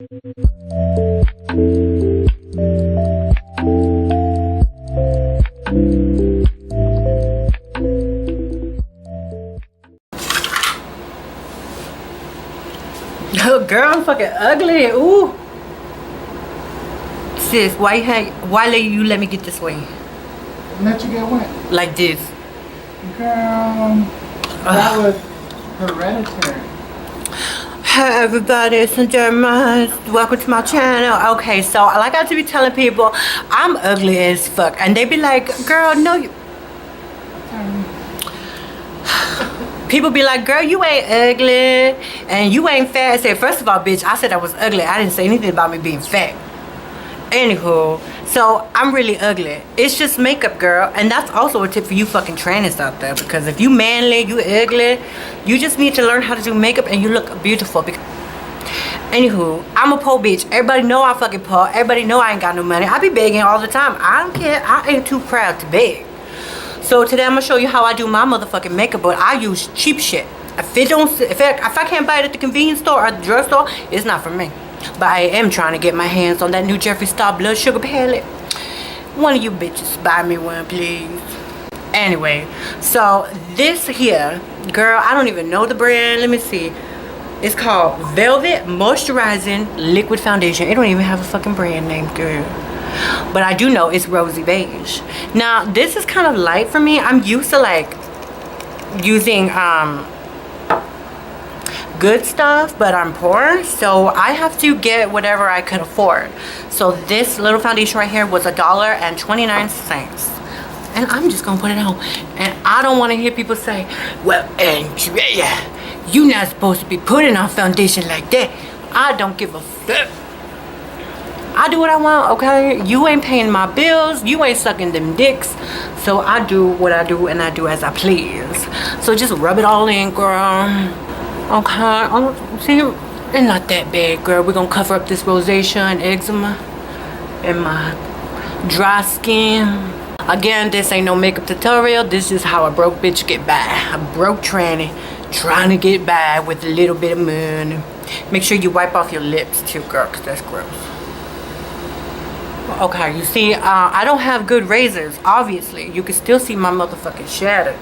Oh, girl, I'm fucking ugly. Ooh. Sis, why you let me get this way? Let you get wet. Like this. Girl, that was hereditary. Hi everybody, it's Andrea. Welcome to my channel. Okay, so like I have to be telling people, I'm ugly as fuck. And they be like, girl, no you... People be like, girl, you ain't ugly and you ain't fat. I said, first of all, bitch, I said I was ugly. I didn't say anything about me being fat. Anywho, so I'm really ugly. It's just makeup, girl. And that's also a tip for you fucking trannies out there, because if you manly, you ugly, you just need to learn how to do makeup and you look beautiful. Anywho, I'm a poor bitch. Everybody know I fucking poor. Everybody know I ain't got no money. I be begging all the time. I don't care. I ain't too proud to beg. So today I'm gonna show you how I do my motherfucking makeup, but I use cheap shit. If I can't buy it at the convenience store or the drugstore, it's not for me. But I am trying to get my hands on that new Jeffree Star Blood Sugar palette. One of you bitches buy me one, please. Anyway, so this here, girl, I don't even know the brand. Let me see. It's called Velvet Moisturizing Liquid Foundation. It don't even have a fucking brand name, girl. But I do know it's rosy beige. Now, this is kind of light for me. I'm used to like using good stuff, but I'm poor, so I have to get whatever I could afford. So this little foundation right here was $1.29, and I'm just gonna put it on. And I don't want to hear people say, well, Andrea, you not supposed to be putting on foundation like that. I don't give a fuck. I do what I want, okay? You ain't paying my bills, you ain't sucking them dicks, so I do what I do and I do as I please. So just rub it all in, girl. Okay, see, it's not that bad, girl. We're gonna cover up this rosacea and eczema and my dry skin. Again, this ain't no makeup tutorial. This is how a broke bitch get by. A broke tranny trying to get by with a little bit of money. Make sure you wipe off your lips too, girl, because that's gross. Okay, you see, I don't have good razors, obviously. You can still see my motherfucking shadow.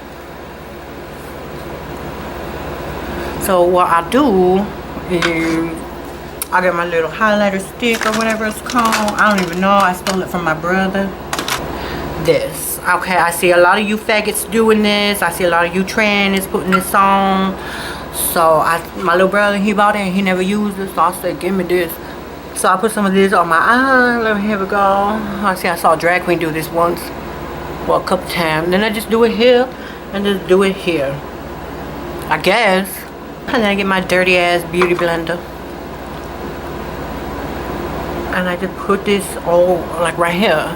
So what I do is I get my little highlighter stick or whatever it's called. I don't even know. I stole it from my brother. This. Okay, I see a lot of you faggots doing this. I see a lot of you trannies putting this on. So my little brother, he bought it and he never used it. So I said, give me this. So I put some of this on my eye. Here we go. I saw a drag queen do this once. Well, a couple times. Then I just do it here and just do it here, I guess. And then I get my dirty ass beauty blender. And I just put this all like right here.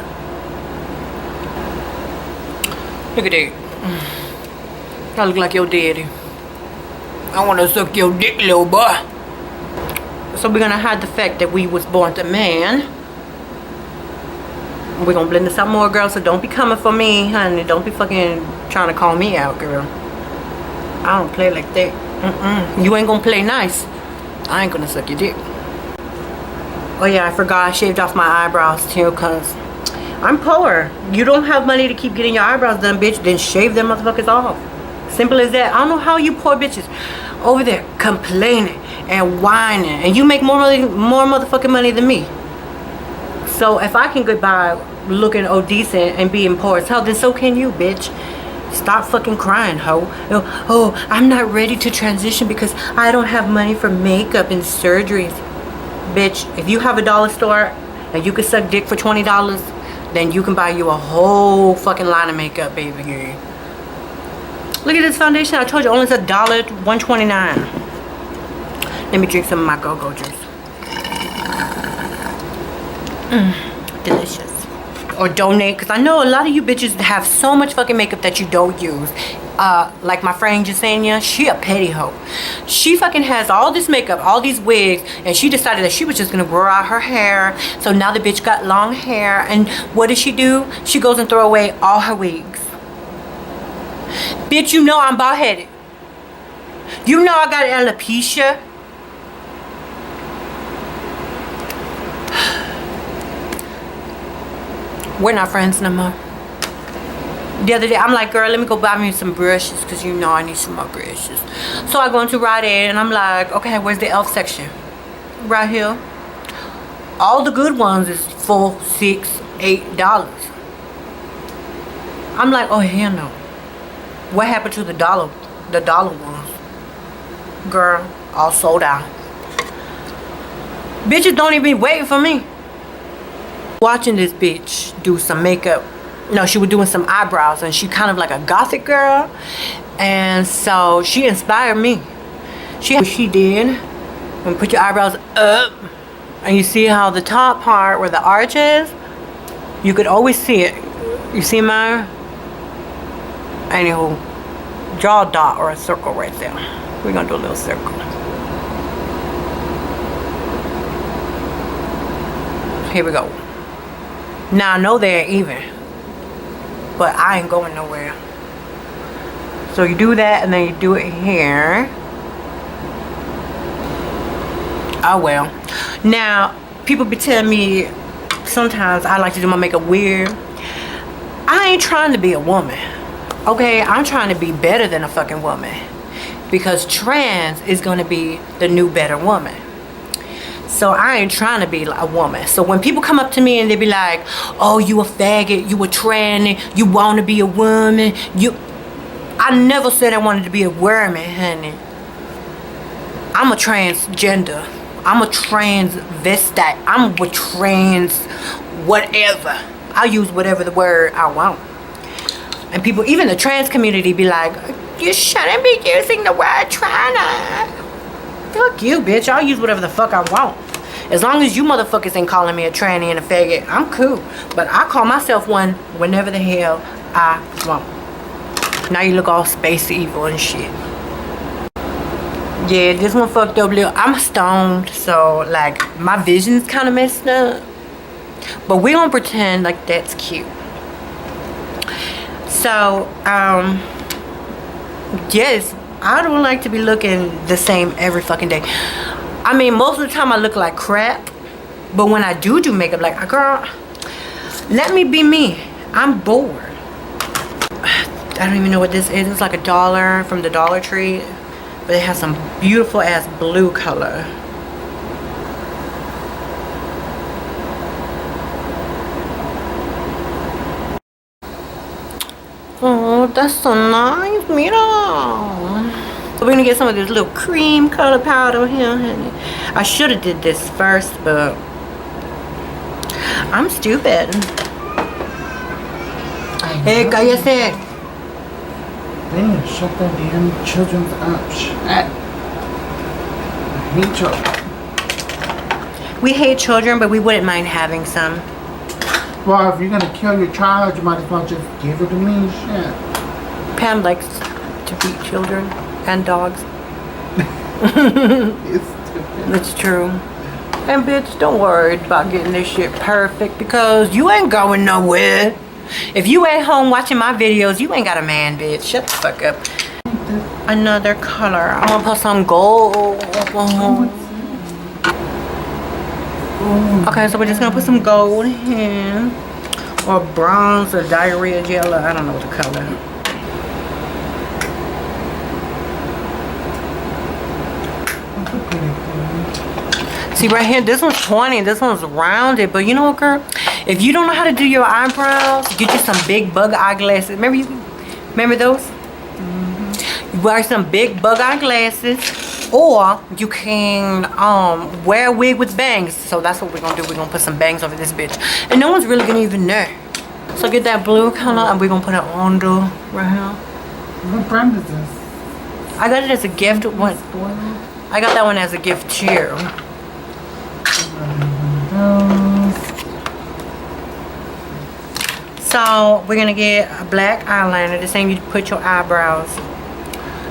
Look at that. I look like your daddy. I want to suck your dick, little boy. So we're gonna hide the fact that we was born to man. We're gonna blend this out more, girl, so don't be coming for me, honey. Don't be fucking trying to call me out, girl. I don't play like that. You ain't gonna play nice. I ain't gonna suck your dick. Oh yeah, I forgot I shaved off my eyebrows too, cause I'm poor. You don't have money to keep getting your eyebrows done, bitch. Then shave them motherfuckers off. Simple as that. I don't know how you poor bitches over there complaining and whining, and you make more motherfucking money than me. So if I can get by looking decent and being poor as hell, then so can you, bitch. Stop fucking crying, ho. Oh, I'm not ready to transition because I don't have money for makeup and surgeries. Bitch, if you have a dollar store and you can suck dick for $20, then you can buy you a whole fucking line of makeup, baby girl. Look at this foundation. I told you only it's $1.29. Let me drink some of my go-go juice. Delicious. Or donate, because I know a lot of you bitches have so much fucking makeup that you don't use. Like my friend Jasenia, she a petty hoe. She fucking has all this makeup, all these wigs, and she decided that she was just gonna grow out her hair. So now the bitch got long hair, and what does she do? She goes and throw away all her wigs. Bitch, you know I'm bald-headed. You know I got alopecia. We're not friends no more. The other day, I'm like, girl, let me go buy me some brushes because you know I need some more brushes. So I go into Rite Aid and I'm like, okay, where's the elf section? Right here. All the good ones is $4, $6, $8. I'm like, oh hell no. What happened to the dollar ones? Girl, all sold out. Bitches don't even wait for me. Watching this bitch do some makeup. No, she was doing some eyebrows and she kind of like a gothic girl. And so she inspired me. She did. And put your eyebrows up. And you see how the top part where the arch is, you could always see it. You see mine? Anywho, draw a dot or a circle right there. We're gonna do a little circle. Here we go. Now I know they're even, but I ain't going nowhere. So you do that and then you do it here. Oh well. Now people be telling me sometimes I like to do my makeup weird. I ain't trying to be a woman. Okay, I'm trying to be better than a fucking woman. Because trans is gonna be the new better woman. So I ain't trying to be a woman. So when people come up to me and they be like, oh, you a faggot, you a tranny, you want to be a woman, I never said I wanted to be a woman, honey. I'm a transgender. I'm a transvestite. I'm a trans whatever. I'll use whatever the word I want. And people, even the trans community be like, you shouldn't be using the word trans. Fuck you, bitch. I'll use whatever the fuck I want. As long as you motherfuckers ain't calling me a tranny and a faggot, I'm cool. But I call myself one whenever the hell I want. Now you look all space evil and shit. Yeah, this one fucked up little. I'm stoned, so like my vision's kind of messed up. But we don't pretend like that's cute. So, yes, I don't like to be looking the same every fucking day. I mean, most of the time I look like crap. But when I do makeup, like, girl, let me be me. I'm bored. I don't even know what this is. It's like $1 from the Dollar Tree. But it has some beautiful ass blue color. Oh, that's so nice, mira. We're gonna get some of this little cream color powder here, honey. I should have did this first, but I'm stupid. Hey, cállate. Man, shut that damn children's up. Shut. I hate children. We hate children, but we wouldn't mind having some. Well, if you're gonna kill your child, you might as well just give it to me. Shit. Pam likes to beat children and dogs. It's stupid. It's true. And bitch, don't worry about getting this shit perfect because you ain't going nowhere. If you ain't home watching my videos, you ain't got a man, bitch. Shut the fuck up. Another color. I'm gonna put some gold. Okay, so we're just gonna put some gold here. Or bronze or diarrhea gel. I don't know what the color. See right here, this one's pointy, this one's rounded, but you know what, girl? If you don't know how to do your eyebrows, get you some big bug eyeglasses. Remember those? Mm-hmm. You wear some big bug eyeglasses, or you can wear a wig with bangs. So that's what we're gonna do. We're gonna put some bangs over this bitch, and no one's really gonna even know. So get that blue color, and we're gonna put it under right here. What brand is this? I got it as a gift. What? I got that one as a gift too. So we're gonna get a black eyeliner, the same you put your eyebrows,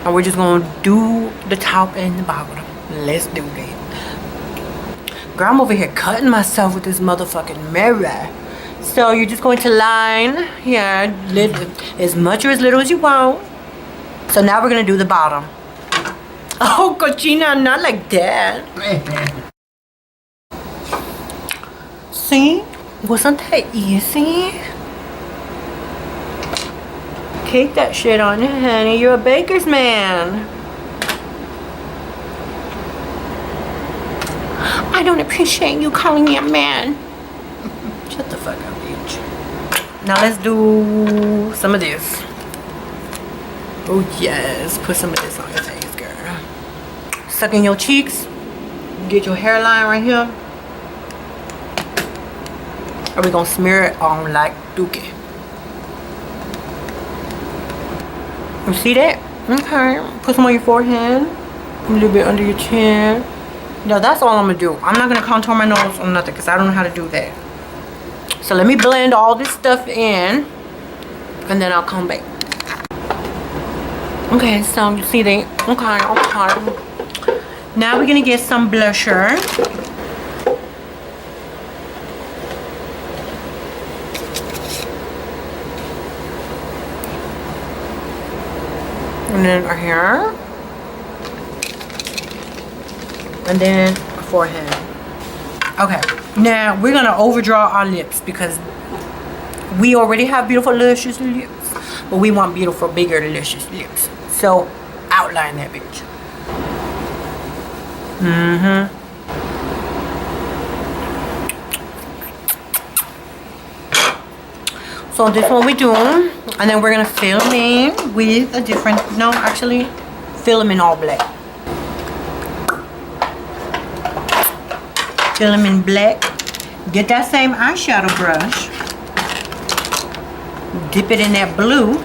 and we're just gonna do the top and the bottom. Let's do that. Girl, I'm over here cutting myself with this motherfucking mirror. So you're just going to line here, as much or as little as you want. So now we're gonna do the bottom. Oh, cochina, not like that. See? Wasn't that easy? Keep that shit on you, honey. You're a baker's man. I don't appreciate you calling me a man. Shut the fuck up, bitch. Now let's do some of this. Oh yes, put some of this on your face, girl. Suck in your cheeks. Get your hairline right here. Are we gonna smear it on like dookie? You see that? Okay. Put some on your forehead. A little bit under your chin. No, that's all I'm gonna do. I'm not gonna contour my nose or nothing because I don't know how to do that. So let me blend all this stuff in and then I'll come back. Okay, so you see that? Okay. Now we're gonna get some blusher. And then our hair. And then our forehead. Okay, now we're gonna overdraw our lips because we already have beautiful, luscious lips. But we want beautiful, bigger, delicious lips. So, outline that bitch. So this is what we do. And then we're gonna fill them in with a different, no, actually, fill them in all black. Fill them in black. Get that same eyeshadow brush. Dip it in that blue.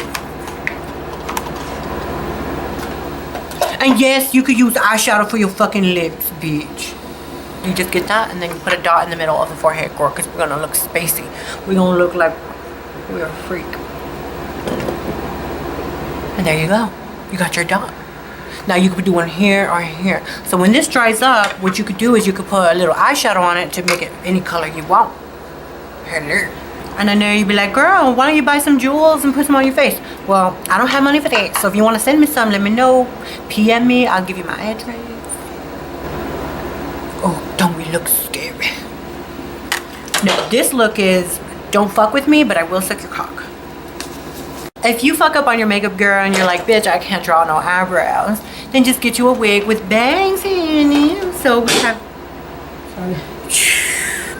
And yes, you could use eyeshadow for your fucking lips, bitch. You just get that and then you put a dot in the middle of the forehead, girl, because we're gonna look spacey. We're gonna look like we're a freak. And there you go. You got your dot. Now you could do one here or here. So when this dries up, what you could do is you could put a little eyeshadow on it to make it any color you want. Hello. And I know you'd be like, girl, why don't you buy some jewels and put some on your face? Well, I don't have money for that. So if you want to send me some, let me know. PM me. I'll give you my address. Oh, don't we look scary? No, this look is, don't fuck with me, but I will suck your cock. If you fuck up on your makeup, girl, and you're like, bitch, I can't draw no eyebrows, then just get you a wig with bangs in it. So we have,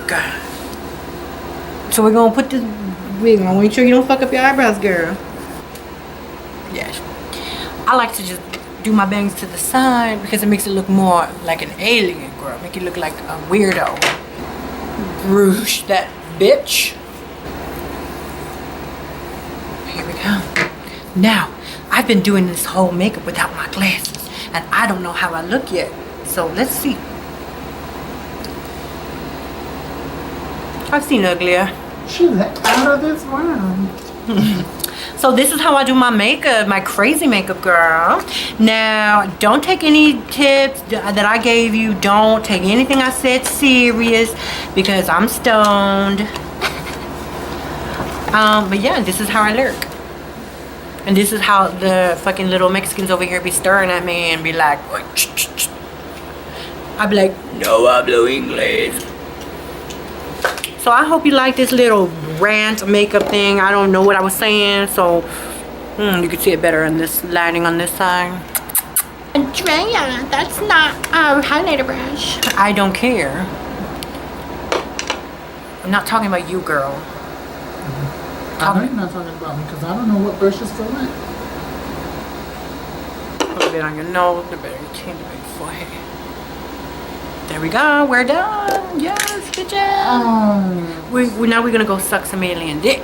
God. So we're gonna put this wig on. Make sure you don't fuck up your eyebrows, girl. Yes. I like to just do my bangs to the side because it makes it look more like an alien, girl. Make it look like a weirdo. Rouge that bitch. Here we go. Now, I've been doing this whole makeup without my glasses, and I don't know how I look yet. So let's see. I've seen uglier. She's out of this world. So this is how I do my makeup, my crazy makeup, girl. Now, don't take any tips that I gave you. Don't take anything I said serious because I'm stoned. But yeah, this is how I look. And this is how the fucking little Mexicans over here be staring at me and be like, I be like, no hablo inglés. So I hope you like this little rant makeup thing. I don't know what I was saying, so you can see it better in this lighting on this side. Andrea, that's not a highlighter brush. I don't care. I'm not talking about you, girl. I know you're not talking about me because I don't know what brush is for what. A little bit on your nose, a little bit on your chin, a little bit on your forehead. There we go. We're done. Yes, good job. Now we're gonna go suck some alien dick.